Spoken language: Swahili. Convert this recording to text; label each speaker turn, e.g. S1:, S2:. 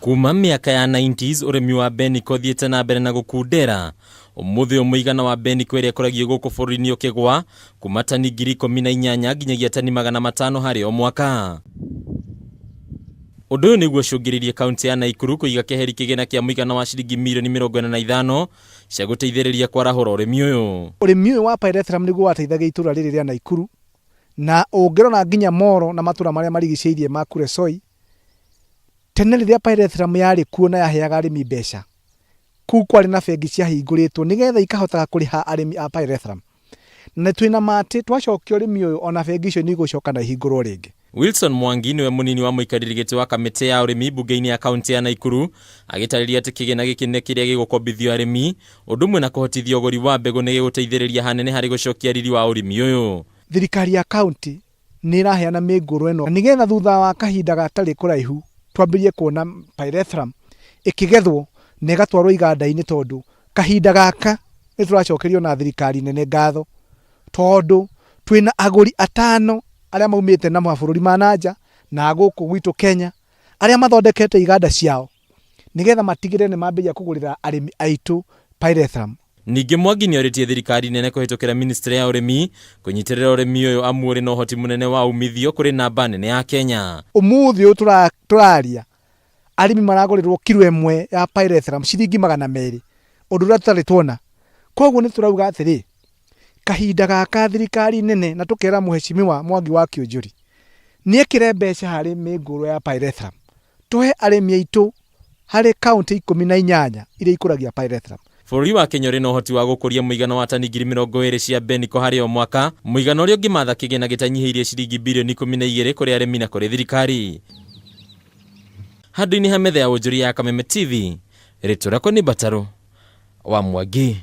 S1: Kuma miaka ya 90s urimi wa mbeniko thiete na mbere na gukundera. Umuthi umuigana wa mbeniko iria ikoragio guku bururi-ini ukigwa kuma tani 18,000 nginyagia tani 500 hari o mwaka. Undu uyu niguo cungiririe kaunti ya Nakuru kuiga keheri kigina kia muigana wa ciringi mirioni 45 cia guteithiriria kwarahura urimi uyu.
S2: Urimi uyu wa pyrethrum niguo wateithagia itura riri ria Nakuru, na ungirona nginya Moro na matura maria marigiceirie ma Kuresoi. Tene riria pyrethrum yari kuo na yaheaga arimi mbeca, kuu kwari na bengi ciahinguritwo nigetha ikahotaga kuriha arimi a pyrethrum. Na twina mati twacokio urimi uyu ona bengi icio nigucoka na ihingurwo ringi.
S1: Wilson Mwangi niwe munini wa muikariri giti wa kamiti ya urimi bunge-ini ya kaunti ya Nakuru agitariria ati kigina giki ne kiria gigukombithio arimi undu mwe na kuhotithia uguri wa mbegu ni giguteithiriria hanene hari gucokia riri wa urimi uyu.
S2: Thirikari ya kaunti ni iraheana miguru eno nigetha thutha wa kahinda gatari kuraihu twambirie kuona pyrethrum ikigethwo na igatwarwo iganda-ini, tondu kahinda gaka ni turacokerio na thirikari nene ngatho, tondu twina aguri 5 aria maumite na mabũrũri ma nanja na guku gwitu Kenya aria mathondekete iganda ciao nigetha matigire ni mambiria kugurira arimi aitu pyrethrum.
S1: Ningi Mwangi ni oritie thirikari nene kuhitukira ministry ya urimi kunyitirira urimi uyu amu uri na uhoti munene wa umithio kuri namba nene ya Kenya.
S2: Umuthi uyu turaria arimi maragurirwo kilo 1 ya pyrethrum ciringi 200 undu uria tutari tuona. Koguo ni turauga atiri kahinda gaka thirikari nene na tukera muheshimiwa Mwangi wa Kĩũnjũri ni ekire mbeca hari miguru ya pyrethrum tuhe arimi aitu hari kaunti 18 iria ikuragia pyrethrum.
S1: Bũrũri wa Kenya uri na uhoti wa gukuria muigana wa tani 20,000 cia mbeniko hari o mwaka, muigana uria ungimatha kigina gitanyihiirie ciringi bilioni 12 kuri arimi na kuri thirikari. Handũ-inĩ ha metha ya wonjoria ya Kameme TV, rĩtwa rĩakwa nĩ Bataro wa Mwangi.